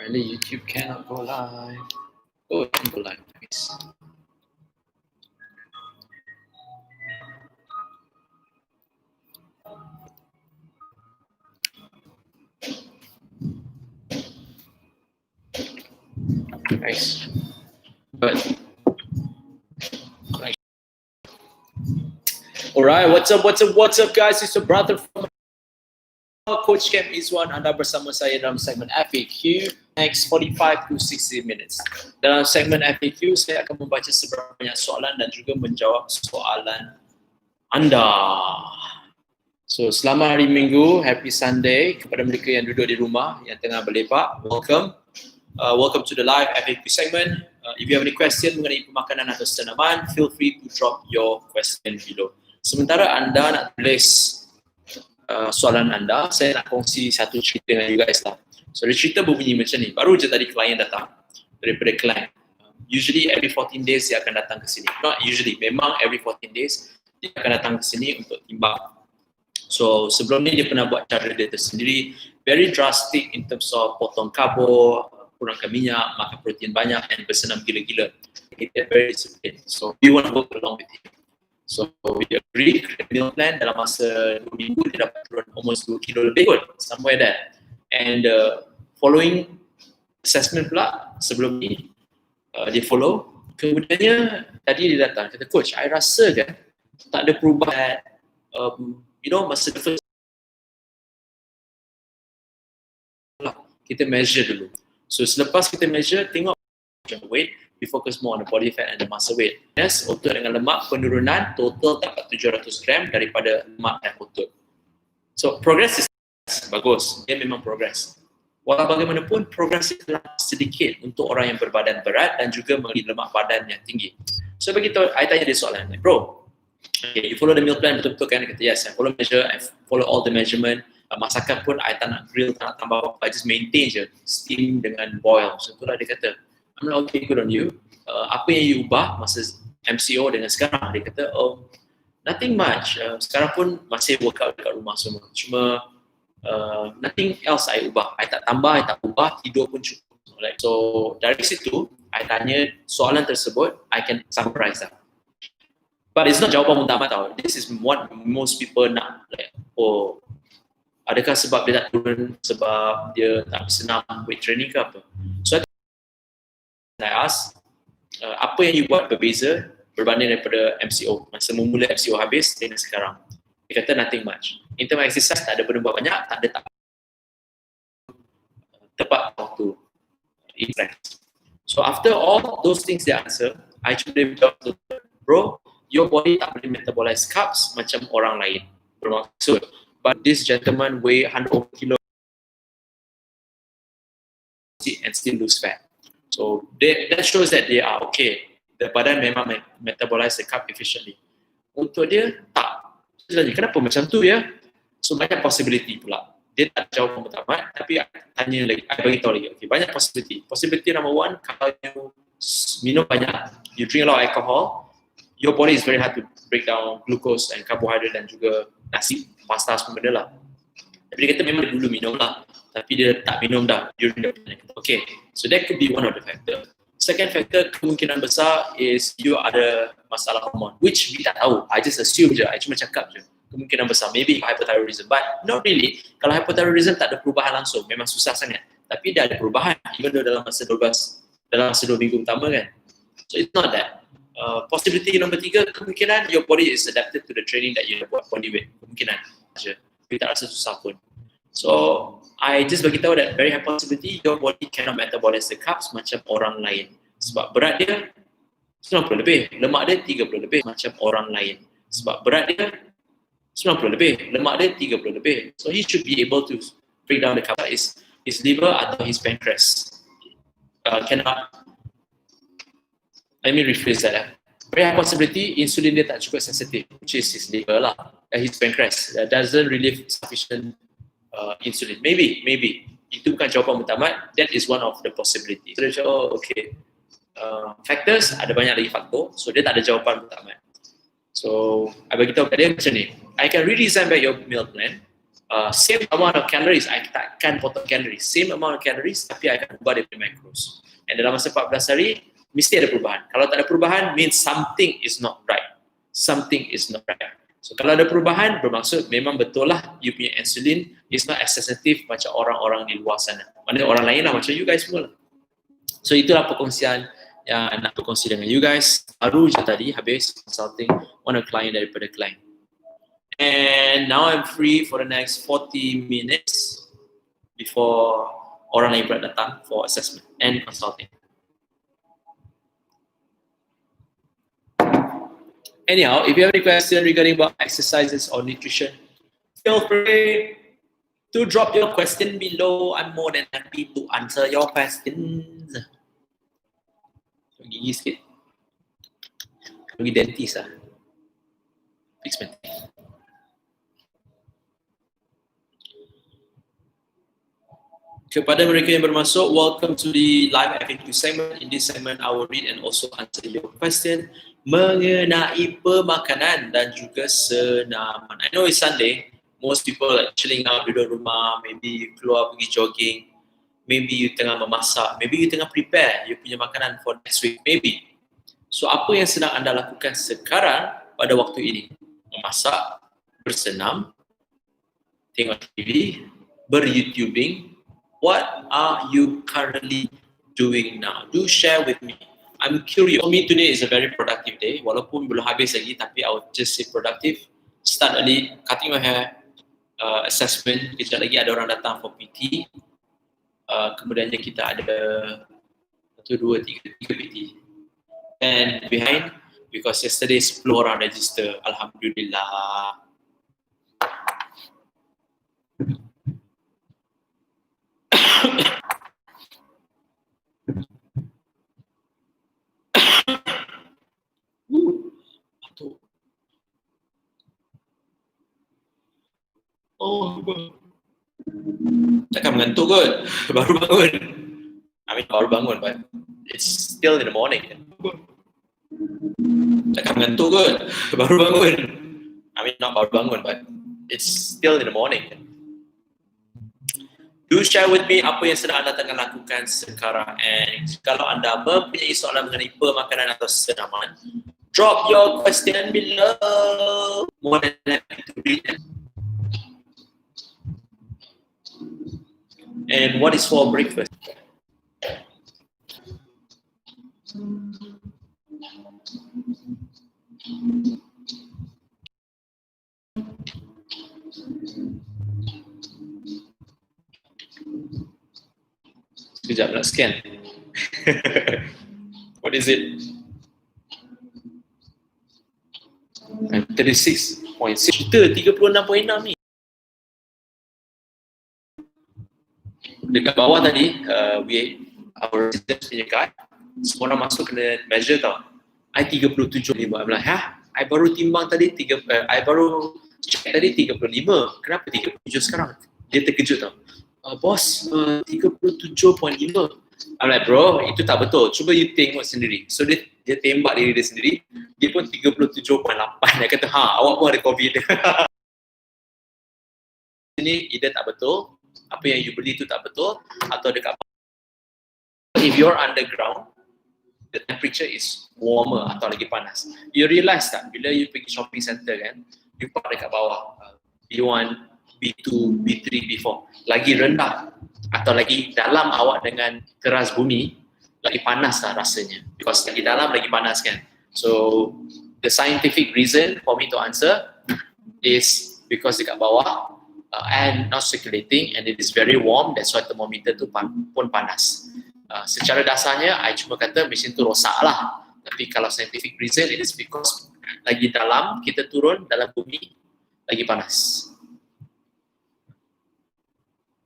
Apparently YouTube cannot go live. Oh, it can go live. Nice. Nice. But alright, what's up guys? It's your brother from Coach Cam Izwan. Anda bersama saya dalam segmen FAQ next 45 to 60 minutes. Dalam segmen FAQ, saya akan membaca seberapa banyak soalan dan juga menjawab soalan anda. So, selamat hari Minggu, happy Sunday kepada mereka yang duduk di rumah, yang tengah berlepak. Welcome. Welcome to the live FAQ segment. If you have any question mengenai pemakanan atau senaman, feel free to drop your question below. Sementara anda nak tulis soalan anda, saya nak kongsi satu cerita dengan you guys lah. So, cerita berbunyi macam ni. Baru je tadi klien datang daripada client. Usually every 14 days dia akan datang ke sini. Not usually, memang every 14 days dia akan datang ke sini untuk timbang. So, sebelum ni dia pernah buat cara dia tersendiri, very drastic in terms of potong karbo, kurangkan minyak, makan protein banyak and bersenam gila-gila. Dia very disciplined. So, we want to work along with him. So, we agree the meal plan dalam masa 2 minggu dia dapat turun almost 2 kilo lebih kot, somewhere there. And following assessment pula, sebelum ni dia follow, kemudiannya tadi dia datang, kata, Coach, I rasa kan tak ada perubahan, masa the first kita measure dulu. So, selepas kita measure, tengok weight, we focus more on the body fat and the muscle weight. Yes, otot dengan lemak, penurunan total dapat 700 gram daripada lemak dan otot. So, progress is bagus. Dia memang progress. Walau bagaimanapun, progress adalah sedikit untuk orang yang berbadan berat dan juga memiliki lemak badan yang tinggi. So, begitu, I tanya dia soalan, bro, okay, you follow the meal plan betul-betul kan? Dia kata, yes, I follow measure, I follow all the measurement. Masakan pun, I tak nak grill, tak nak tambah apa, I just maintain je, steam dengan boil. So, itulah dia kata, I'm like, okay, good on you. Apa yang you ubah masa MCO dengan sekarang? Dia kata, oh, nothing much. Sekarang pun masih workout dekat rumah semua. Cuma nothing else I ubah. I tak tambah, I tak ubah, tidur pun cukup. Like, so, dari situ, I tanya soalan tersebut, I can summarize that. But it's not jawapan utama tau. This is what most people nak. Like, oh, adakah sebab dia tak turun, sebab dia tak bersenam weight training ke apa? So, I ask, apa yang you buat berbeza berbanding daripada MCO? Masa memula MCO habis dengan sekarang. Dia kata nothing much. In terms of exercise, tak ada benda buat banyak, tak ada tepat waktu impress. So after all those things dia answer, I cuba dia jawab, bro, your body tak boleh metabolize carbs macam orang lain. Bermaksud, but this gentleman weigh 100 kilo and still lose fat. So that shows that they are okay. The badan memang metabolize the carb efficiently. Untuk dia, tak. Kenapa macam tu ya? So banyak possibility pula. Dia tak jawab yang pertama, tapi tanya lagi, I beritahu lagi. Okay, banyak possibility. Possibility number one, kalau you minum banyak, you drink a lot of alcohol, your body is very hard to break down glucose and carbohydrate dan juga nasi, pasta semua benda lah. Tapi dia kata memang dia dulu minum lah, tapi dia tak minum dah during the pandemic. Okay, so that could be one of the factor. Second factor, kemungkinan besar is you ada masalah hormon, which we tak tahu. I just assume je, I cuma cakap je. Kemungkinan besar, maybe hypothyroidism, but not really. Kalau hypothyroidism tak ada perubahan langsung, memang susah sangat. Tapi dia ada perubahan, even though dalam masa 2 minggu pertama kan. So it's not that. Possibility nombor 3, kemungkinan your body is adapted to the training that you have buat body weight. Kemungkinan je. Tapi tak rasa susah pun. So, I just beritahu that very high possibility your body cannot metabolize the carbs macam orang lain. Sebab berat dia 90 lebih, lemak dia 30 lebih macam orang lain. Sebab berat dia 90 lebih, lemak dia 30 lebih. So, he should be able to break down the carbs. His liver atau his pancreas cannot. Let me rephrase that. Very high possibility insulin dia tak cukup sensitive, which is his liver lah, his pancreas doesn't relieve sufficient insulin. Maybe. Itu bukan jawapan utama. That is one of the possibilities. So dia cakap, oh, okay. Factors, ada banyak lagi faktor. So dia tak ada jawapan utama. So, I beritahu kat dia macam ni. I can redesign back your meal plan. same amount of calories, I takkan potong calories. Same amount of calories, tapi I akan ubah daripada macros. And dalam masa 14 hari, mesti ada perubahan. Kalau tak ada perubahan, means something is not right. Something is not right. So kalau ada perubahan, bermaksud memang betul lah you punya insulin is not as sensitive macam orang-orang di luar sana. Mana orang lain lah, macam you guys semua lah. So itulah perkongsian yang nak berkongsi dengan you guys. Baru je tadi habis consulting on a client daripada client. And now I'm free for the next 40 minutes before orang lain pula datang for assessment and consulting. Anyhow, if you have any question regarding about exercises or nutrition, feel free to drop your question below. I'm more than happy to answer your questions. Gigi sikit. Pergi dentist lah. Fix my teeth. Kepada mereka yang bermasuk, welcome to the live FAQ segment. In this segment, I will read and also answer your question mengenai pemakanan dan juga senaman. I know it's Sunday. Most people are chilling out duduk rumah. Maybe you keluar pergi jogging. Maybe you tengah memasak. Maybe you tengah prepare you punya makanan for next week. Maybe. So apa yang sedang anda lakukan sekarang pada waktu ini? Memasak, bersenam, tengok TV, ber-YouTubing. What are you currently doing now? Do share with me. I'm curious. For me, today is a very productive day. Walaupun belum habis lagi, tapi I would just say productive. Start early, cutting my hair, assessment. Kejap lagi ada orang datang for PT. Kemudiannya kita ada 1, 2, 3 PT. And behind, because yesterday 10 orang register. Alhamdulillah. Oh, takkan mengantuk kot. Baru bangun. I mean, baru bangun, but it's still in the morning. Takkan mengantuk kot. Baru bangun. I mean, not baru bangun, but it's still in the morning. Do share with me apa yang sedang anda tengah lakukan sekarang. And kalau anda mempunyai soalan mengenai pemakanan atau senaman, drop your question below. More than happy to read them. And what is for breakfast? Sekejap nak scan. What is it? 36.6. Kita 36.6 ni. Dekat bawah tadi, our residents punya card, semua orang masuk kena measure tau. I 37.5. I'm like, I baru timbang tadi, I baru check tadi 35. Kenapa 37 sekarang? Dia terkejut tau. Bos, 37.5. I'm like, bro, itu tak betul. Cuba you tengok sendiri. So dia tembak diri dia sendiri. Dia pun 37.8. Dia kata, awak pun ada COVID. Ini either tak betul, apa yang you beli tu tak betul, atau dekat bawah. If you're underground, the temperature is warmer atau lagi panas. You realise tak, bila you pergi shopping center kan, you park dekat bawah, B1, B2, B3, B4, lagi rendah atau lagi dalam awak dengan teras bumi, lagi panas lah rasanya. Because lagi dalam lagi panas kan. So, the scientific reason for me to answer is because dekat bawah, and not circulating and it is very warm, that's why thermometer tu pun panas. Secara dasarnya, I cuma kata mesin tu rosak lah. Tapi kalau scientific reason, it is because lagi dalam, kita turun dalam bumi, lagi panas.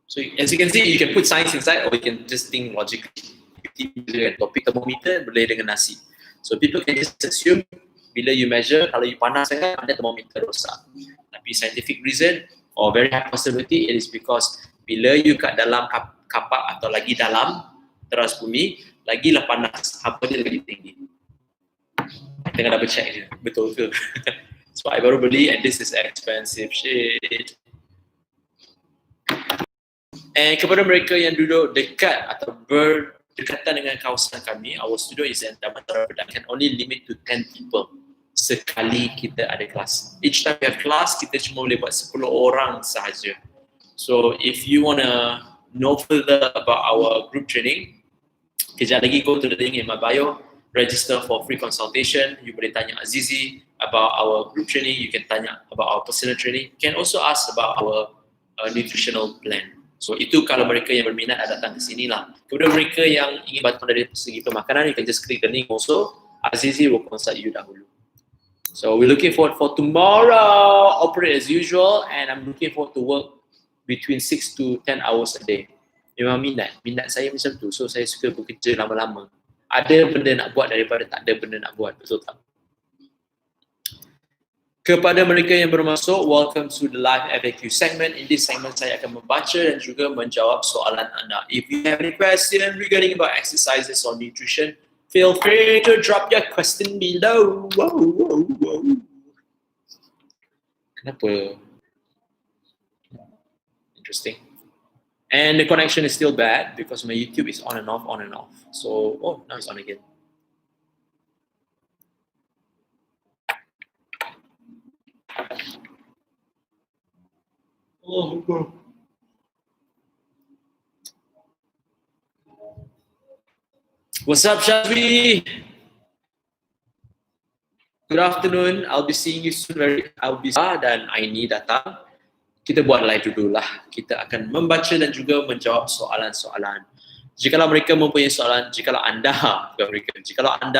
So as you can see, you can put science inside or you can just think logically. Topik thermometer boleh dengan nasi. So people can just assume, bila you measure, kalau you panas sangat, ada thermometer rosak. Tapi scientific reason, or very high possibility, it is because bila you kat dalam kapak atau lagi dalam teras bumi, lagi lah panas, apa dia lagi tinggi. Tengah double check je, betul ke? So I baru beli and this is expensive shit. And kepada mereka yang duduk dekat atau berdekatan dengan kawasan kami, our studio is in Damansara Perak, can only limit to 10 people sekali kita ada kelas. Each time we have class, kita cuma boleh buat 10 orang sahaja. So if you want to know further about our group training, kejap lagi go to the link in my bio, register for free consultation. You boleh tanya Azizi about our group training, you can tanya about our personal training, you can also ask about our nutritional plan. So itu kalau mereka yang berminat datang ke sini lah. Kepada mereka yang ingin bantuan dari segi pemakanan, you can just click the link also. Azizi will consult you dahulu. So we're looking forward for tomorrow, operate as usual, and I'm looking forward to work between 6 to 10 hours a day. Memang minat saya macam tu. So saya suka bekerja lama-lama. Ada benda nak buat daripada tak ada benda nak buat, betul tak? Kepada mereka yang bermasuk, welcome to the live FAQ segment. In this segment, saya akan membaca dan juga menjawab soalan anda. If you have any question regarding about exercises or nutrition, feel free to drop your question below. Kenapa? Interesting. And the connection is still bad because my YouTube is on and off. So, oh, now it's on again. Oh, God. What's up, Shazvi? Good afternoon. I'll be seeing you soon. Dan Aini datang. Kita buat live dulu lah. Kita akan membaca dan juga menjawab soalan-soalan. Jikalau mereka mempunyai soalan, jikalau anda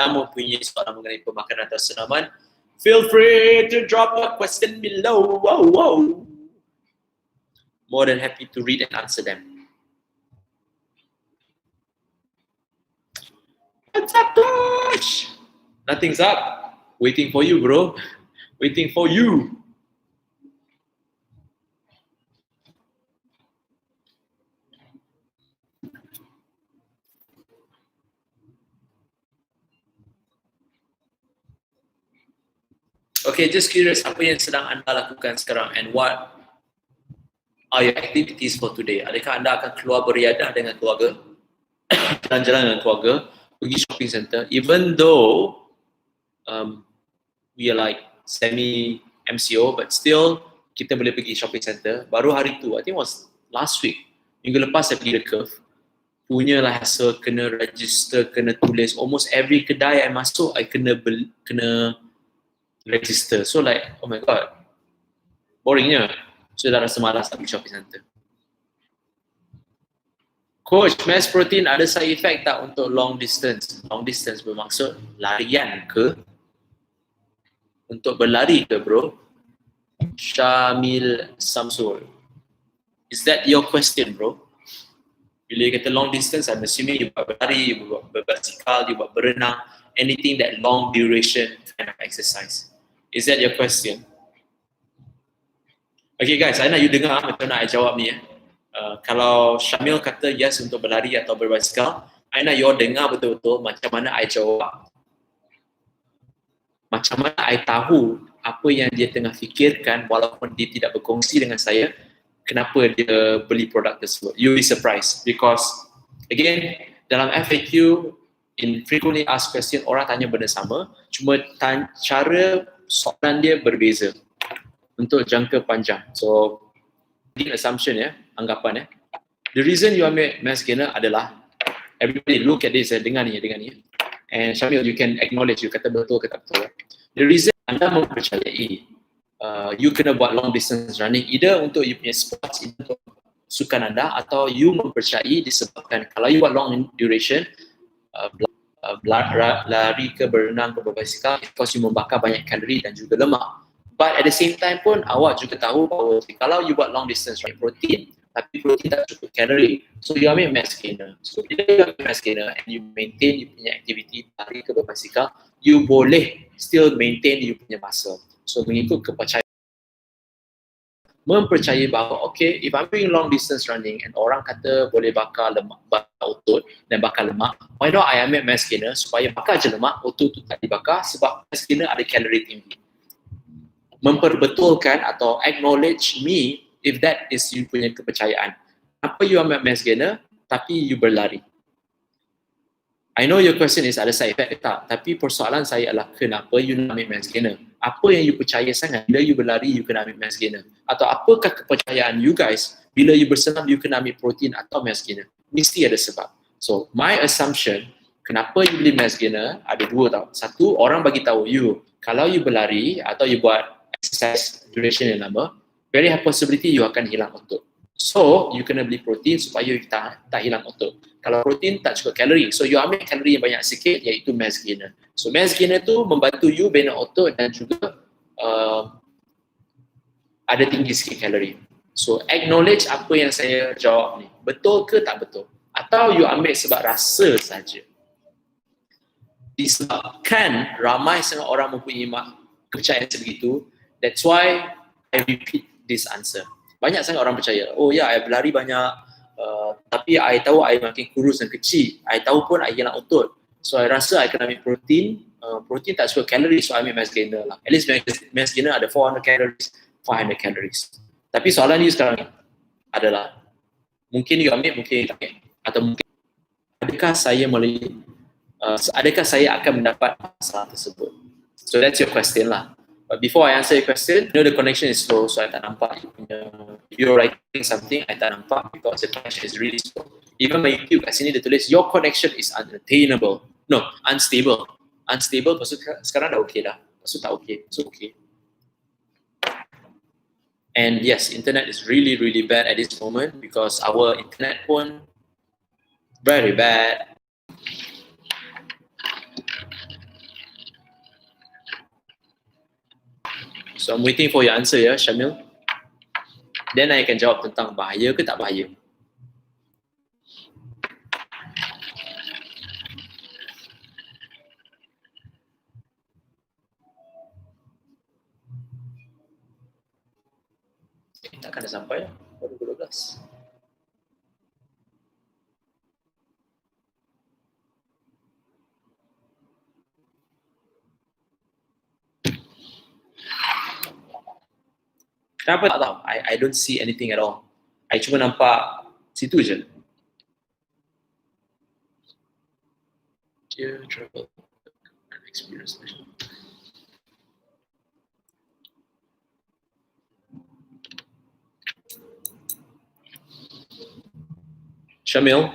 mempunyai soalan mengenai pemakanan atau senaman, feel free to drop a question below. More than happy to read and answer them. What's up, Tosh? Nothing's up. Waiting for you, bro. Waiting for you. Okay, just curious, apa yang sedang anda lakukan sekarang and what are your activities for today? Adakah anda akan keluar beriadah dengan keluarga, jalan-jalan dengan keluarga, pergi shopping center, even though we are like semi-MCO, but still kita boleh pergi shopping center. Baru hari tu, I think was last week, minggu lepas saya pergi The Curve, punyalah hassle, kena register, kena tulis, almost every kedai I masuk, I kena register. So like, oh my god, boringnya. So dah rasa malas nak pergi shopping center. Coach, mass protein ada side effect tak untuk long distance? Long distance bermaksud larian ke? Untuk berlari ke, bro? Syamil Samsul. Is that your question, bro? Bila kata long distance, I'm assuming you buat berlari, you buat berbasikal, you buat berenang, anything that long duration kind of exercise. Is that your question? Okay guys, saya nak you dengar macam nak I jawab ni. Kalau Syamil kata yes untuk berlari atau berbasikal, I nak you dengar betul-betul macam mana I jawab. Macam mana I tahu apa yang dia tengah fikirkan walaupun dia tidak berkongsi dengan saya kenapa dia beli produk tersebut. You'll be surprised because again, dalam FAQ, in frequently asked question, orang tanya benda sama, cuma cara soalan dia berbeza untuk jangka panjang. So, assumption anggapan the reason you ambil mass gainer adalah everybody look at this, dengar ni. And Syamil, you can acknowledge, you kata betul ke tak betul. The reason anda mempercayai you kena buat long distance running either untuk you punya sports, untuk sukan anda, atau you mempercayai disebabkan kalau you buat long duration lari ke berenang ke berbasikal, because you membakar banyak kalori dan juga lemak. But at the same time pun awak juga tahu bahawa kalau you buat long distance right, protein, tapi protein tak cukup kalori, so you ambil mass gainer. So bila you ambil mass gainer and you maintain you punya activity lari ke berbasikal, you boleh still maintain you punya muscle. So mengikut kepercayaan, mempercayai bahawa okay, if I'm doing long distance running and orang kata boleh bakar lemak, bakar otot dan bakar lemak, why not I ambil mass gainer supaya bakar je lemak, otot tu tak dibakar sebab mass gainer ada kalori tinggi. Memperbetulkan atau acknowledge me if that is you punya kepercayaan. Kenapa you ambil mass gainer tapi you berlari? I know your question is ada side effect ke tak, tapi persoalan saya adalah kenapa you nak ambil mass gainer? Apa yang you percaya sangat bila you berlari you kena ambil mass gainer? Atau apakah kepercayaan you guys bila you bersenam you kena ambil protein atau mass gainer? Mesti ada sebab. So my assumption, kenapa you beli mass gainer ada dua tau. Satu, orang bagi tahu you kalau you berlari atau you buat exercise duration yang lama, very high possibility you akan hilang otot. So you kena beli protein supaya you tak hilang otot. Kalau protein tak cukup kalori, so you ambil kalori yang banyak sikit iaitu mass gainer. So mass gainer tu membantu you bina otot dan juga ada tinggi sikit kalori. So acknowledge apa yang saya jawab ni, betul ke tak betul? Atau you ambil sebab rasa saja? Disebabkan ramai sangat orang mempunyai kepercayaan sebegitu, that's why I repeat this answer. Banyak sangat orang percaya, oh ya, I berlari banyak, tapi I tahu I makin kurus dan kecil. I tahu pun I hilang otot. So I rasa I kena ambil protein. Protein tak cukup kalori, so I ambil mass gainer lah. At least mass gainer ada 400 calories, 500 calories. Tapi soalan you sekarang adalah, mungkin you ambil, mungkin tak ambil. Atau mungkin, adakah saya akan mendapat masalah tersebut? So that's your question lah. But before I answer your question, you know the connection is slow, so I tak nampak you punya. If you're writing something, I tak nampak because the connection is really slow. Even my YouTube kat sini dia tulis, your connection is unattainable. No, unstable. Unstable, lepas tu sekarang dah okay dah. Lepas tu tak okay, so okay. And yes, internet is really, really bad at this moment because our internet pun very bad. So I'm waiting for your answer ya, Syamil. Then I akan jawab tentang bahaya ke tak bahaya. Takkan dah sampai ya, baru 12. Kenapa tak tahu? I don't see anything at all. I cuma nampak situ je. Dear travel experience. Syamil,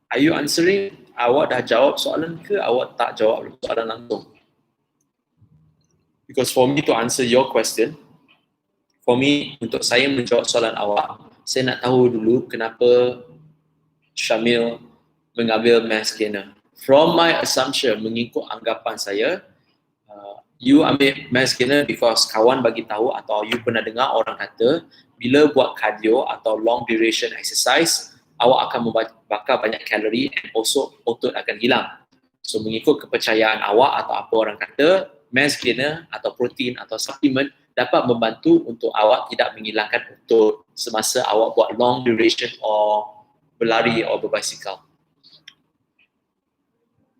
are you answering? Awak dah jawab soalan ke awak tak jawab soalan langsung? Because for me to answer your question, for me, untuk saya menjawab soalan awak, saya nak tahu dulu kenapa Syamil mengambil mass gainer. From my assumption, mengikut anggapan saya, you ambil mass gainer because kawan bagi tahu atau you pernah dengar orang kata, bila buat cardio atau long duration exercise, awak akan membakar banyak kalori and also otot akan hilang. So mengikut kepercayaan awak atau apa orang kata, mass gainer atau protein atau supplement dapat membantu untuk awak tidak menghilangkan otot semasa awak buat long duration or berlari atau berbasikal.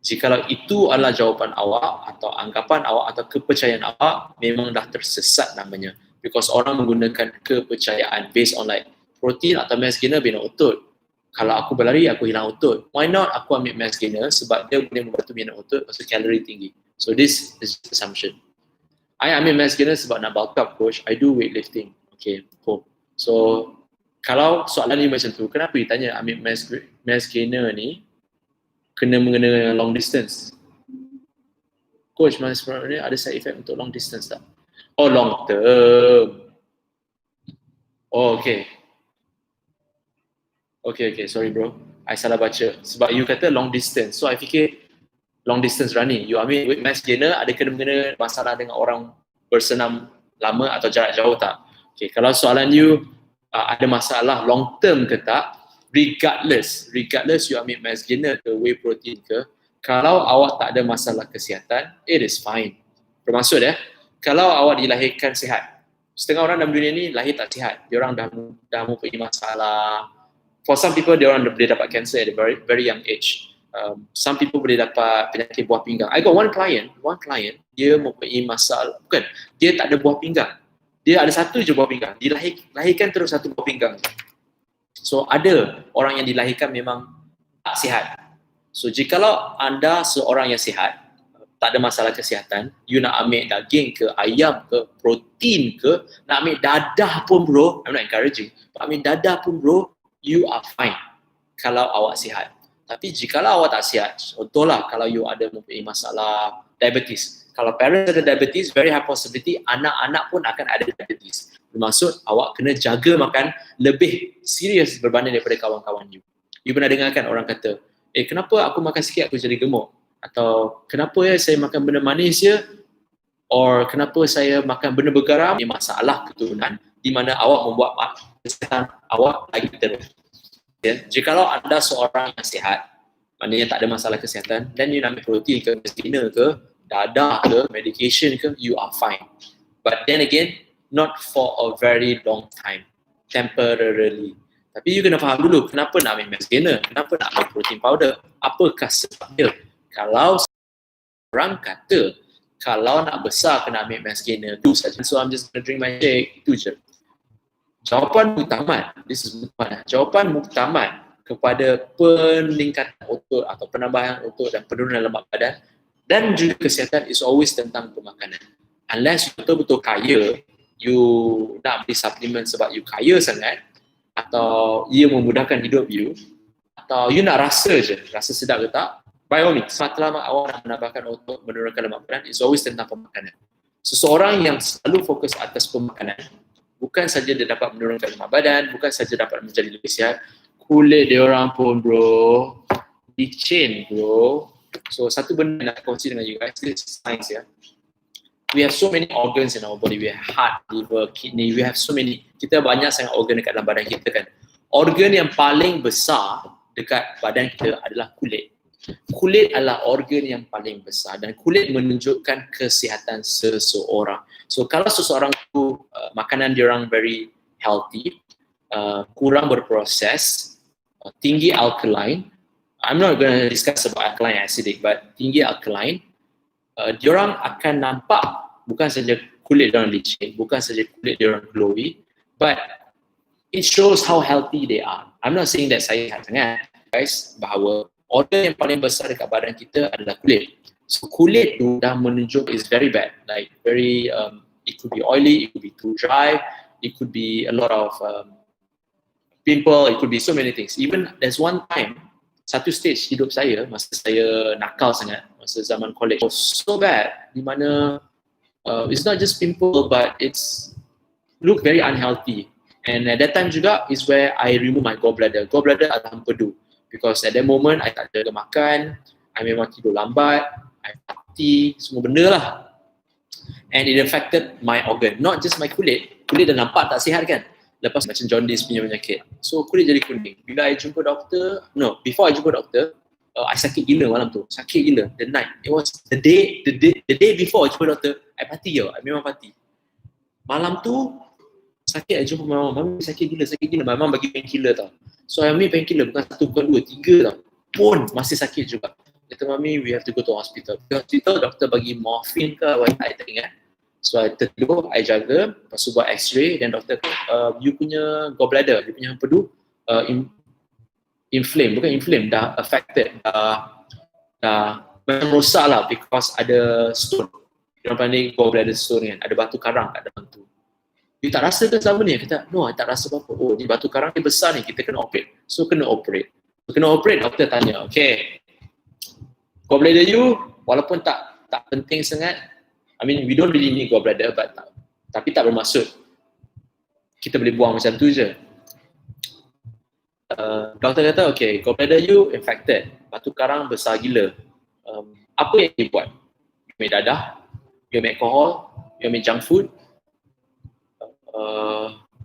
Jikalau itu adalah jawapan awak atau anggapan awak atau kepercayaan awak, memang dah tersesat namanya. Because orang menggunakan kepercayaan based on like protein atau mass gainer bina otot. Kalau aku berlari, aku hilang otot. Why not aku ambil mass gainer sebab dia boleh membantu bina otot pasal kalori tinggi. So this is assumption. I ambil mass gainer sebab nak bulk up, coach. I do weightlifting. Okay, cool. So kalau soalan ni macam tu, kenapa you tanya ambil mass gainer ni kena mengena long distance? Coach, mass gainer ni ada side effect untuk long distance tak? Oh, long term. Oh, okay. Okay, sorry bro. I salah baca. Sebab you kata long distance. So I fikir long distance running. You ambil mass gainer, ada kena-mengena masalah dengan orang bersenam lama atau jarak jauh tak? Okay, kalau soalan you ada masalah long term ke tak, regardless you ambil mass gainer ke whey protein ke, kalau awak tak ada masalah kesihatan, it is fine. Bermaksud kalau awak dilahirkan sihat. Setengah orang dalam dunia ni lahir tak sihat. Dia orang dah mempunyai masalah. For some people, dia orang boleh dapat cancer at a very, very young age. Some people boleh dapat penyakit buah pinggang. I got one client, dia mempunyai masalah, bukan, dia tak ada buah pinggang. Dia ada satu je buah pinggang. Dilahirkan terus satu buah pinggang. So ada orang yang dilahirkan memang tak sihat. So jikalau anda seorang yang sihat, tak ada masalah kesihatan, you nak ambil daging ke, ayam ke, protein ke, nak ambil dadah pun bro, I'm not encouraging, ambil dadah pun bro, you are fine kalau awak sihat. Tapi jikalau awak tak sihat, contohlah kalau you ada mempunyai masalah diabetes. Kalau parents ada diabetes, very high possibility anak-anak pun akan ada diabetes. Bermaksud awak kena jaga makan lebih serius berbanding daripada kawan-kawan you. You pernah dengar kan orang kata, kenapa aku makan sikit aku jadi gemuk? Atau kenapa saya makan benda manis je? Or kenapa saya makan benda bergaram? Ini masalah keturunan di mana awak membuat kesihatan awak lagi teruk. Ya, jikalau anda seorang yang sihat, maknanya tak ada masalah kesihatan, dan you nak ambil protein ke, dinner ke, dadah ke, medication ke, you are fine. But then again, not for a very long time, temporarily. Tapi you kena faham dulu, kenapa nak ambil mass gainer, kenapa nak ambil protein powder, apakah sebabnya. Kalau orang kata, kalau nak besar kena ambil mass gainer, tu saja. So I'm just gonna drink my shake, itu je. Jawapan muktamad, this is muktamad. Jawapan muktamad kepada peningkatan otot atau penambahan otot dan penurunan lemak badan dan juga kesihatan is always tentang pemakanan. Unless you betul-betul kaya, you nak beli suplemen sebab you kaya sangat, atau ia memudahkan hidup you, atau you nak rasa je, rasa sedap ke tak, by all means, selama awak nak menambahkan otot, menurunkan lemak badan, is always tentang pemakanan. Seseorang yang selalu fokus atas pemakanan, bukan saja dia dapat menurunkan lemak badan, bukan saja dapat menjadi lebih sihat, kulit dia orang pun bro, licin bro. So satu benda nak kongsi dengan you guys, this is science ya. We have so many organs in our body. We have heart, liver, kidney, we have so many. Kita banyak sangat organ dekat dalam badan kita kan. Organ yang paling besar dekat badan kita adalah kulit. Kulit adalah organ yang paling besar dan kulit menunjukkan kesihatan seseorang. So kalau seseorang tu makanan dia orang very healthy, kurang berproses, tinggi alkaline, I'm not going to discuss about alkaline acidic, but tinggi alkaline, dia orang akan nampak bukan saja kulit dia orang licin, bukan saja kulit dia orang glowy, but it shows how healthy they are. I'm not saying that saya sihat sangat, guys, bahawa organ yang paling besar dekat badan kita adalah kulit. So kulit tu dah menunjuk is very bad, like very it could be oily, it could be too dry, it could be a lot of pimple, it could be so many things. Even there's one time, satu stage hidup saya masa saya nakal sangat, masa zaman college, was so bad, di mana it's not just pimple but it's look very unhealthy. And at that time juga is where I remove my gallbladder. Gallbladder adalah empedu. Because at that moment, I tak jaga makan, I memang tidur lambat, I mati, semua benda lah. And it affected my organ, not just my kulit. Kulit dah nampak tak sihat kan? Lepas macam jaundice punya penyakit. So kulit jadi kuning. Bila I jumpa doktor, before I jumpa doktor, I sakit gila malam tu. Sakit gila, the night. It was the day before I jumpa doktor, I party I memang party. Malam tu, sakit, I jumpa mama sakit gila. Mama bagi painkiller tau. So I ambil painkiller, bukan satu, bukan dua, 3 tau. Pun masih sakit juga. Kata mami, we have to go to hospital. Di hospital, doktor bagi morphine ke, I tak ingat. So I tertidur, I jaga, lepas tu buat x-ray, dan doktor you punya gallbladder, you punya empedu inflame, bukan inflame, dah affected, dah macam rosak lah because ada stone. Yang panggil gallbladder stone kan, ada batu karang kat dalam tu. You tak rasa ke selama ni? Kata, no, I tak rasa apa-apa. Oh, ni batu karang ni besar ni, kita kena operate. So, kena operate. Doktor tanya, okay, gallbladder you, walaupun tak penting sangat, I mean, we don't really need gallbladder, tapi tak bermaksud kita boleh buang macam tu je. Doktor kata, okay, gallbladder you infected, batu karang besar gila. Apa yang you buat? You ambil dadah, you ambil alcohol, you ambil junk food,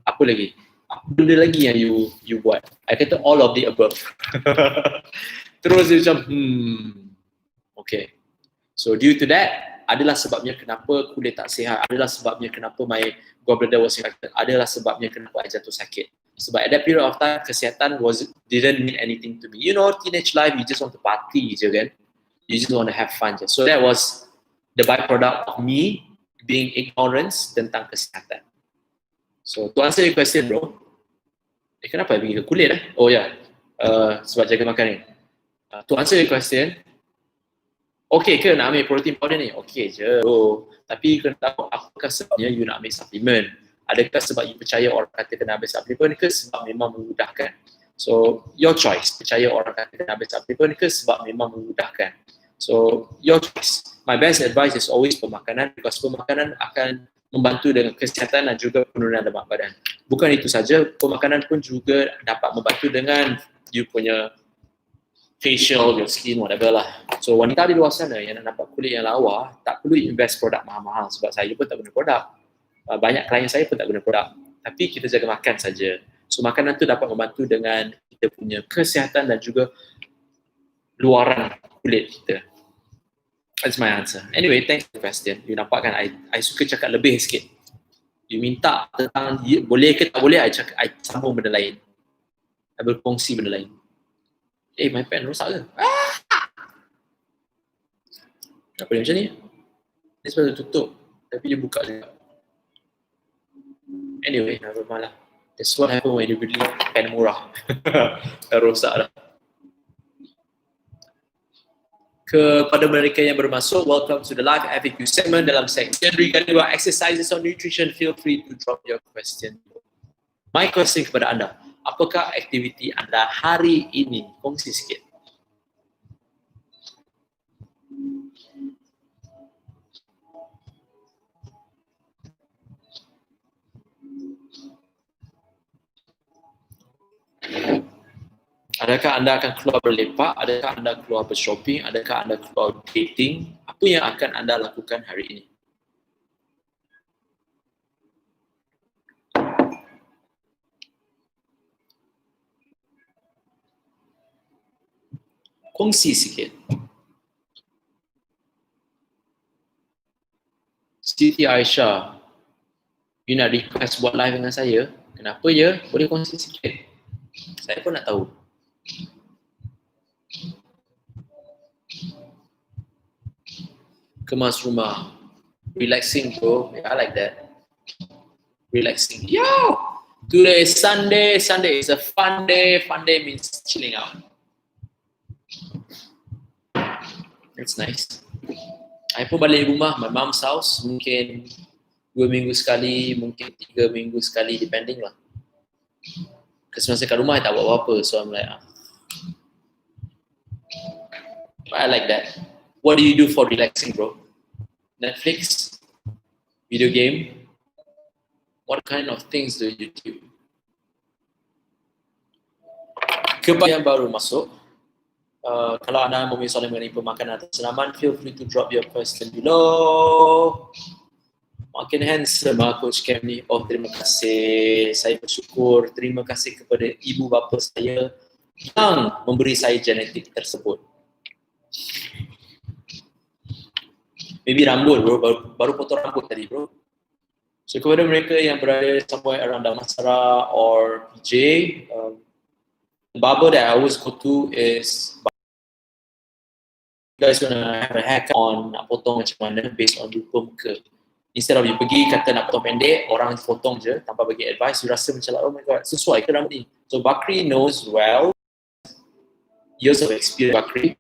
apa lagi? Apa benda lagi yang you buat? I kata all of the above. Terus dia macam, okay. So due to that, adalah sebabnya kenapa kulit tak sihat, adalah sebabnya kenapa my gallbladder was infected, adalah sebabnya kenapa I jatuh sakit. Sebab at that period of time, kesihatan didn't mean anything to me. You know, teenage life, you just want to party je kan. You just want to have fun je. So that was the byproduct of me being ignorance tentang kesihatan. So to answer your question bro, Kenapa pergi ke kulit Oh ya, sebab jaga makan ni. To answer your question, okay ke nak ambil protein powder ni? Okay je. Tapi kena tahu apakah sebabnya you nak ambil suplemen. Adakah sebab you percaya orang kata kena ambil suplemen ke sebab memang memudahkan? So, your choice. Percaya orang kata kena ambil suplemen ke sebab memang memudahkan? So, your choice. My best advice is always pemakanan because pemakanan akan membantu dengan kesihatan dan juga penurunan lemak badan. Bukan itu saja, pemakanan pun juga dapat membantu dengan you punya facial, your skin, whatever lah. So wanita di luar sana yang nak dapat kulit yang lawa, tak perlu invest produk mahal-mahal sebab saya pun tak guna produk. Banyak klien saya pun tak guna produk. Tapi kita jaga makan saja. So makanan tu dapat membantu dengan kita punya kesihatan dan juga luaran kulit kita. That's my answer. Anyway, thanks for the question. You nampak kan, I suka cakap lebih sikit. You minta tentang boleh ke tak boleh, I sambung benda lain. I berkongsi benda lain. My pen rosak ke? Kenapa dia macam ni? Dia sebab tutup. Tapi dia buka juga. Anyway, never mind lah. That's what happen when you beli pen murah. Dah rosak dah. Kepada mereka yang bermasuk, welcome to the live FAQ segment dalam section regarding about exercises on nutrition. Feel free to drop your question. My question kepada anda, apakah aktiviti anda hari ini? Kongsi sikit. Adakah anda akan keluar berlepak? Adakah anda keluar bershopping? Adakah anda keluar dating? Apa yang akan anda lakukan hari ini? Kongsi sikit. Siti Aisyah, you nak request buat live dengan saya? Kenapa ya? Boleh kongsi sikit? Saya pun nak tahu. Kemas rumah. Relaxing bro. Yeah, I like that. Relaxing. Yo! Today is Sunday. Sunday is a fun day. Fun day means chilling out. That's nice. I pun balik rumah, my mom's house. Mungkin 2 minggu sekali, mungkin 3 minggu sekali, depending lah. Semasa kat rumah, I tak buat apa-apa. So I'm like, I like that. What do you do for relaxing, bro? Netflix? Video game? What kind of things do you do? Kepada yang baru masuk, kalau anda mempunyai soalan mengenai pemakanan atau senaman, feel free to drop your question below. Makin handsome Coach Cam ni. Oh, terima kasih. Saya bersyukur. Terima kasih kepada ibu bapa saya yang memberi saya genetik tersebut. Maybe rambut bro, baru potong rambut tadi bro. So kepada mereka yang berada somewhere around Damansara or PJ, the barber that I always go to is, you guys gonna have a haircut on nak potong macam mana based on rupa muka. Instead of you pergi kata nak potong pendek, orang potong je tanpa bagi advice, you rasa macam like, oh my god, sesuai ke rambut ni? So Bakri knows well, years of experience Bakri.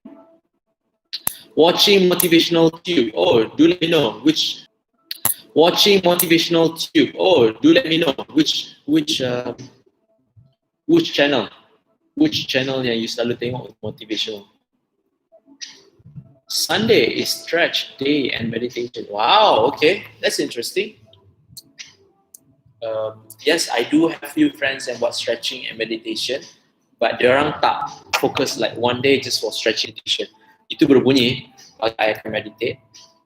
Watching motivational tube. Oh, do let me know which. Watching motivational tube. Oh, do let me know which channel. Which channel yang you selalu tengok motivational. Sunday is stretch day and meditation. Wow, okay, that's interesting. Yes, I do have few friends yang buat stretching and meditation, but diorang tak focus like one day just for stretching meditation. Itu berbunyi, I akan meditate,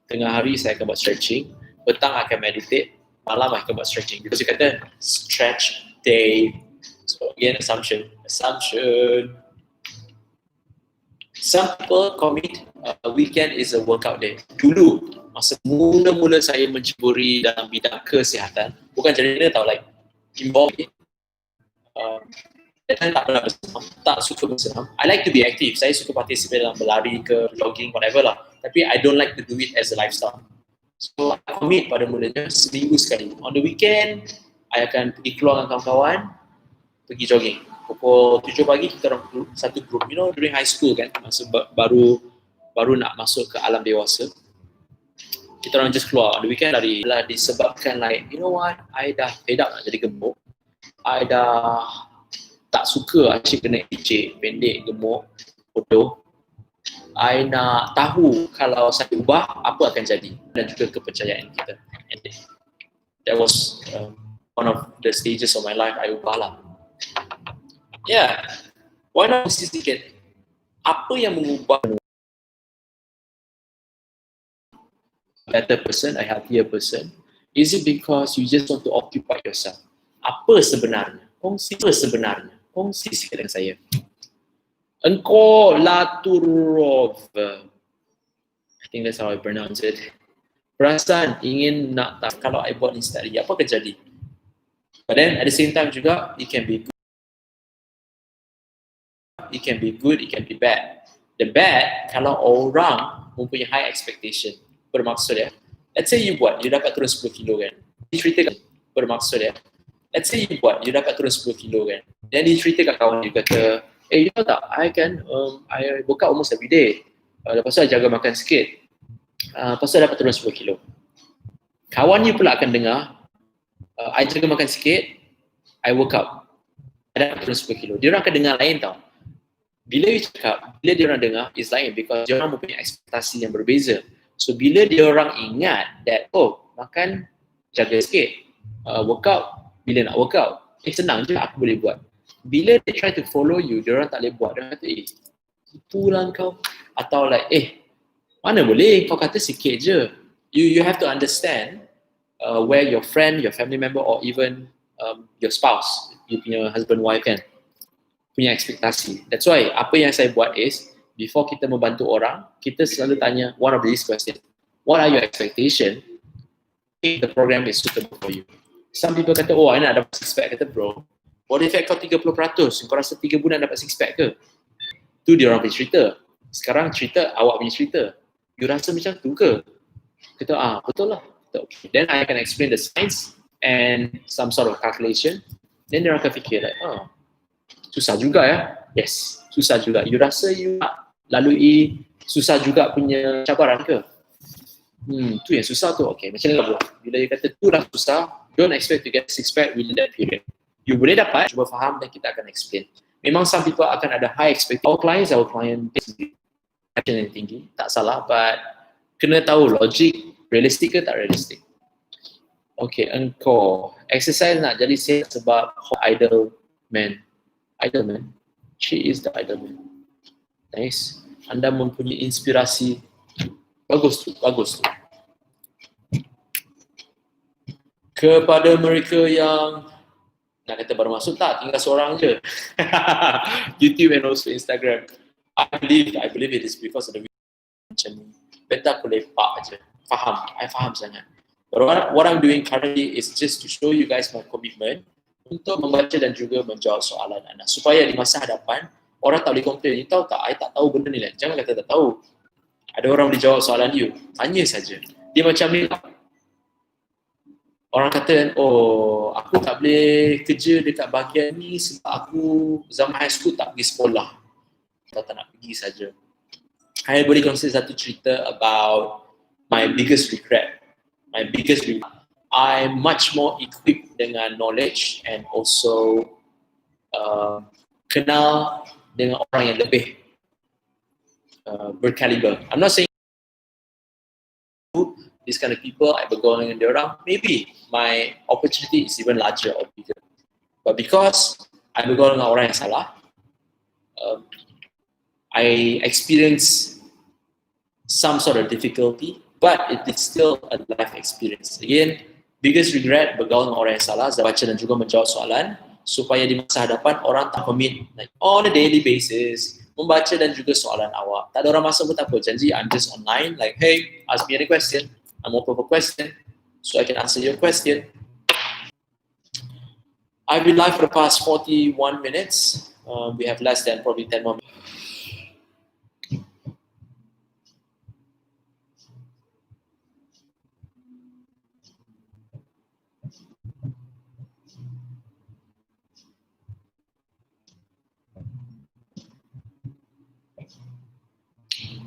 tengah hari saya akan buat stretching, petang akan meditate, malam akan buat stretching. Because dia kata stretch day. So again, assumption. Some people commit weekend is a workout day. Dulu, masa mula-mula saya menceburi dalam bidang kesihatan, bukan jadi tau, like involved in tak pernah bersenam, tak suka bersenam. I like to be active. Saya suka participate dalam berlari ke jogging, whatever lah. Tapi I don't like to do it as a lifestyle. So I commit pada mulanya seminggu sekali. On the weekend, I akan pergi keluar dengan kawan-kawan. pergi jogging. Pukul 7 pagi kita orang satu group, you know, during high school kan, masa baru nak masuk ke alam dewasa, kita orang just keluar on the weekend lari lah, disebabkan like, you know what, I dah fed up nak jadi gemuk, I dah tak suka asyik kena ejek, pendek, gemuk, bodoh. I nak tahu kalau saya ubah, apa akan jadi, dan juga kepercayaan kita. And that was one of the stages of my life, I ubah lah. Yeah, why not sikit? Apa yang mengubah better person, a healthier person? Is it because you just want to occupy yourself? Apa sebenarnya? Kongsi apa sebenarnya? Kongsi sikit dengan saya. Engkau Laturov, I think that's how I pronounce it. Perasan ingin nak tahu kalau I buat ni study, apa akan jadi? But then at the same time juga, it can be good. It can be good, it can be bad. The bad, kalau orang mempunyai high expectation, bermaksud ya, let's say you buat, you dapat turun 10 kilo kan, diceritakan, bermaksud ya, let's say you buat, you dapat turun 10 kilo kan, dan diceritakan kawan you kata, you tahu tak, I work out almost every day, lepas tu I jaga makan sikit, lepas tu I dapat turun 10 kilo. Kawan you pula akan dengar, I jaga makan sikit, I work out, I dapat turun 10 kilo. Dia orang akan dengar lain tau. Bila you cakap, bila dia orang dengar, is lain because dia orang mempunyai ekspektasi yang berbeza. So bila dia orang ingat that, oh, makan jaga sikit, workout, bila nak workout, senang je aku boleh buat. Bila they try to follow you, dia orang tak boleh buat. Dia kata, itulah kau. Atau like, mana boleh, kau kata sikit je. You have to understand where your friend, your family member or even your spouse, you punya husband, wife kan, punya ekspektasi. That's why apa yang saya buat is, before kita membantu orang, kita selalu tanya one of these questions. What are your expectations if the program is suitable for you? Some people kata, oh, I nak dapat six pack. Kata, bro, body fat kau 30%. Kau rasa 3 bulan dapat six pack ke? Tu dia orang punya cerita. Sekarang cerita awak punya cerita. You rasa macam tu ke? Kata, betul lah. Kata, okay. Then I can explain the science and some sort of calculation. Then dia orang akan fikir like, susah juga ya. Yes, susah juga. You rasa you nak lalui susah juga punya cabaran ke? Tu yang susah tu. Okay, macam mana buat? Bila you kata tu dah susah, don't expect to get six pack within that period. You boleh dapat, cuba faham dan kita akan explain. Memang some people akan ada high expectation. Our client yang tinggi, tak salah, but kena tahu logik, realistik ke tak realistik. Okay, engkau exercise nak jadi sihat sebab idol man. She is the idol man. Nice. Anda mempunyai inspirasi. Bagus tu. Kepada mereka yang nak kata baru masuk, tak, tinggal seorang je. YouTube and also Instagram. I believe it is because of the macam better aku lepak je. I faham sangat. But what I'm doing currently is just to show you guys my commitment untuk membaca dan juga menjawab soalan anda. Supaya di masa hadapan, orang tak boleh komplain. You tahu tak, I tak tahu benda ni lah. Jangan kata tak tahu. Ada orang boleh jawab soalan you. Tanya saja. Dia macam ni lah. Orang kata, oh, aku tak boleh kerja dekat bahagian ni sebab aku zaman high school tak pergi sekolah. Tak nak pergi saja. I boleh kongsi satu cerita about my biggest regret. I'm much more equipped dengan knowledge and also kenal dengan orang yang lebih berkaliber. I'm not saying this kind of people, I bergaul dengan diorang, maybe my opportunity is even larger or bigger. But because I bergaul dengan orang yang salah, I experience some sort of difficulty, but it is still a life experience. Again, biggest regret bergaul dengan orang yang salah, baca dan juga menjawab soalan, supaya di masa hadapan orang tak commit like, on a daily basis, membaca dan juga soalan awak. Tak ada orang masuk pun tak apa, janji I'm just online, like, hey, ask me any question, I'm open for question, so I can answer your question. I've been live for the past 41 minutes. We have less than probably 10 more minutes.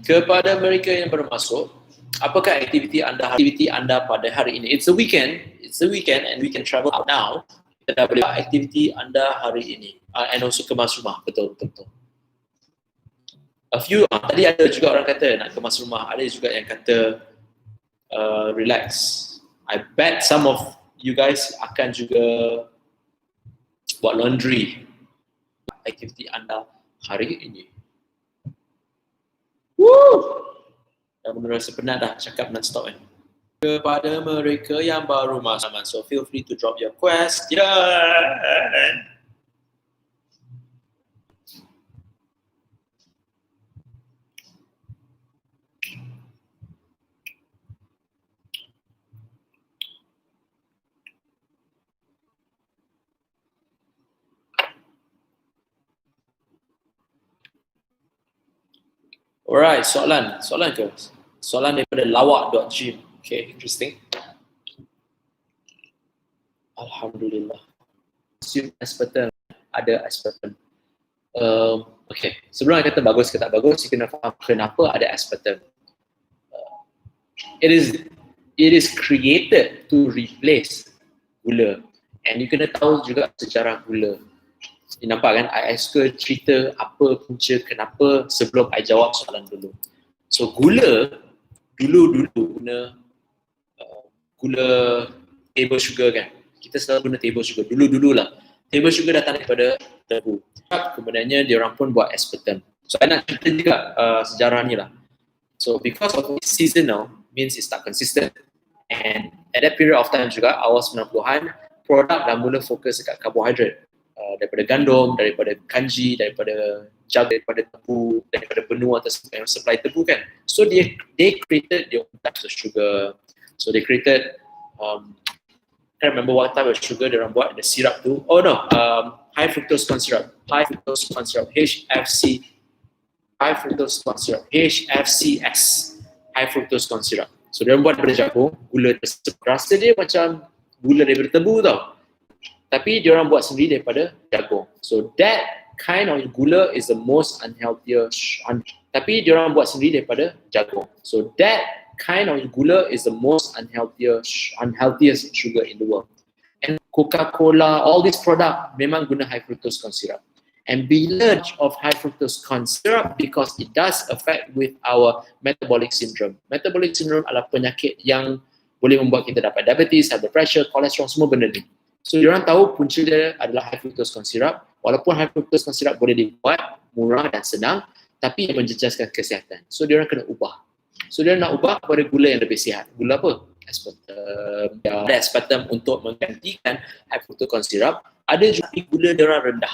Kepada mereka yang baru masuk, apakah aktiviti anda pada hari ini? It's a weekend and we can travel out now. Kita dah boleh buat aktiviti anda hari ini. And also kemas rumah, betul. A few, tadi ada juga orang kata nak kemas rumah, ada juga yang kata relax. I bet some of you guys akan juga buat laundry. Aktiviti anda hari ini. Woo! Dah mula rasa penat dah cakap non-stop kan. Kepada mereka yang baru masuk, so feel free to drop your question. Alright, soalan ke? Soalan daripada lawak.gym. Okay, interesting. Alhamdulillah. Aspartam, ada aspartam. Okay, sebelum saya kata bagus ke tak bagus, you kena faham kenapa ada aspartam. It is created to replace gula. And you kena tahu juga sejarah gula. You nampak kan, I suka cerita apa punca kenapa sebelum I jawab soalan dulu. So gula, dulu guna gula table sugar kan. Kita selalu guna table sugar, dulu lah. Table sugar datang daripada tebu. Kemudiannya diorang pun buat aspartam. So I nak cerita juga sejarah ni lah. So because of it's seasonal, means it's tak consistent. And at that period of time juga, awal 90-an, produk dah mula fokus dekat karbohidrat. Daripada gandum, daripada kanji, daripada jug, daripada tebu, daripada benua atau supply tebu kan. So they created their own types of sugar. So they created, I can't remember what type of sugar they buat, the syrup tu. Oh no, high fructose corn syrup, HFC, high fructose corn syrup, HFCS, high fructose corn syrup. So dia buat daripada jagung, gula tersebut. Rasa dia macam gula daripada tebu tau. Tapi diorang buat sendiri daripada jagung. So that kind of gula is the most unhealthiest. Tapi diorang buat sendiri daripada jagung. So that kind of gula is the most unhealthiest sugar in the world. And Coca-Cola, all these product memang guna high fructose corn syrup. And bila of high fructose corn syrup, because it does affect with our metabolic syndrome. Metabolic syndrome adalah penyakit yang boleh membuat kita dapat diabetes, high blood pressure, kolesterol, semua benda ni. So diorang tahu punca dia adalah high fructose corn syrup. Walaupun high fructose corn syrup boleh dibuat murah dan senang, tapi ia menjejaskan kesihatan. So diorang kena ubah. So diorang nak ubah kepada gula yang lebih sihat. Gula apa? Aspartam. Ada aspartam untuk menggantikan high fructose corn syrup. Ada juga gula diorang rendah.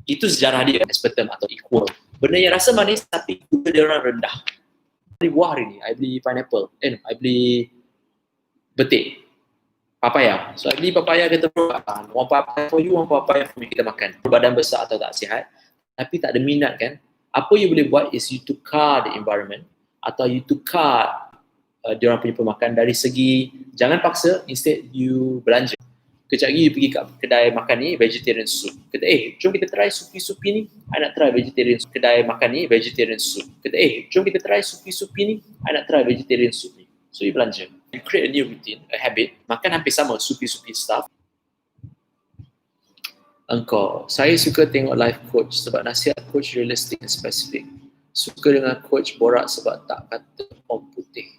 Itu sejarah dia, aspartam atau equal. Benda yang rasa manis tapi gula diorang rendah. I beli buah hari ni, I beli pineapple. I beli betik. Papaya. So I beli papaya, kata one papaya for you, one papaya for me, kita makan. Badan besar atau tak sihat, tapi tak ada minat kan. Apa you boleh buat is you tukar the environment atau you tukar diorang punya pemakan dari segi, jangan paksa, instead you belanja. Kejap lagi you pergi kat kedai makan ni, vegetarian soup. Kata, jom kita try supi-supi ni, I nak try vegetarian soup. Kedai makan ni, vegetarian soup. Kata, jom kita try supi-supi ni, I nak try vegetarian soup ni. So you belanja. You create a new routine, a habit, makan hampir sama supi-supi stuff. Engkau, saya suka tengok live coach sebab nasihat coach realistic and specific. Suka dengan coach borak sebab tak kata orang putih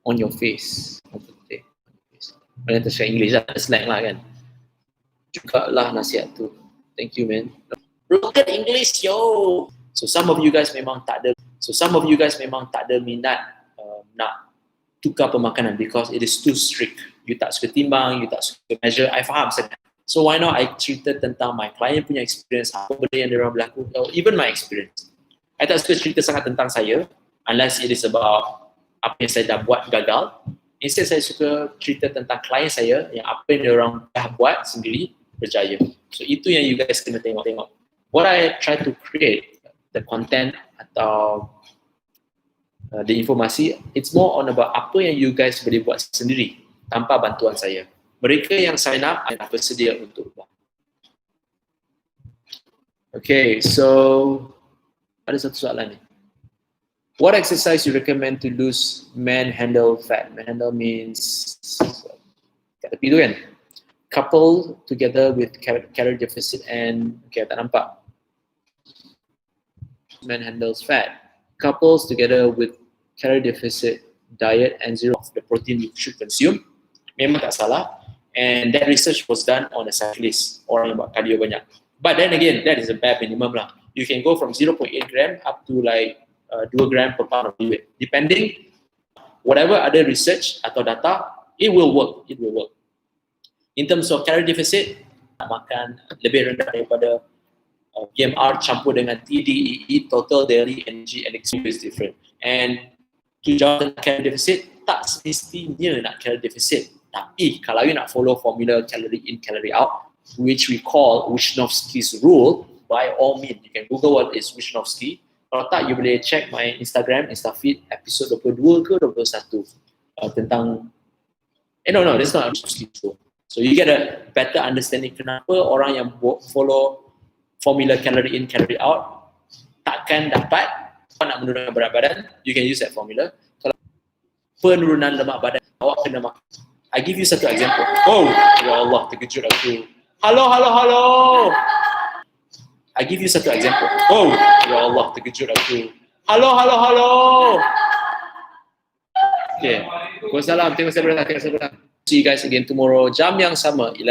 on your face. Orang putih on your face. Mana tu cakap English lah, slang lah kan. Juga lah nasihat tu. Thank you man. Broken English yo. So some of you guys memang tak ada minat nak tukar pemakanan because it is too strict. You tak suka timbang, you tak suka measure. I faham sangat. So why not I cerita tentang my client punya experience, apa benda yang diorang berlaku, or even my experience. I tak suka cerita sangat tentang saya unless it is about apa yang saya dah buat gagal. Instead saya suka cerita tentang klien saya yang apa yang diorang dah buat sendiri berjaya. So itu yang you guys kena tengok-tengok. What I try to create, the content atau the informasi, it's more on about apa yang you guys boleh buat sendiri tanpa bantuan saya. Mereka yang sign up, saya bersedia untuk buat. Okay, so Ada satu soalan ni. What exercise you recommend to lose manhandle fat? Manhandle means kat tepi tu kan? Couple together with calorie deficit and okay, tak nampak. Manhandles fat. Couples together with calorie deficit diet and zero of the protein you should consume. Memang tak salah. And that research was done on a cyclist, orang yang buat cardio banyak. But then again, that is a bare minimum lah. You can go from 0.8 gram up to like 2 gram per pound of weight. Depending, whatever other research atau data, it will work. It will work. In terms of calorie deficit, makan lebih rendah daripada BMR campur dengan TDEE, total daily energy and experience is different. And to jawab tentang calorie deficit, tak semestinya nak calorie deficit. Tapi kalau you nak follow formula calorie in, calorie out, which we call Wishnowsky's rule, by all means, you can Google what is Wishnowsky. Kalau tak, you boleh check my Instagram, Instafeed, episode 22 ke 21 tentang, no, that's not Wishnowsky's rule. So you get a better understanding kenapa orang yang follow formula calorie in, calorie out takkan dapat. Kalau nak menurunkan berat badan, you can use that formula. Kalau penurunan lemak badan, awak kena makan. I give you satu example. Oh, ya Allah, terkejut aku. Halo. I give you satu example. Oh, ya Allah, terkejut aku. Halo. Okay. Waalaikumsalam. Tengok sebelah. See you guys again tomorrow. Jam yang sama, 11.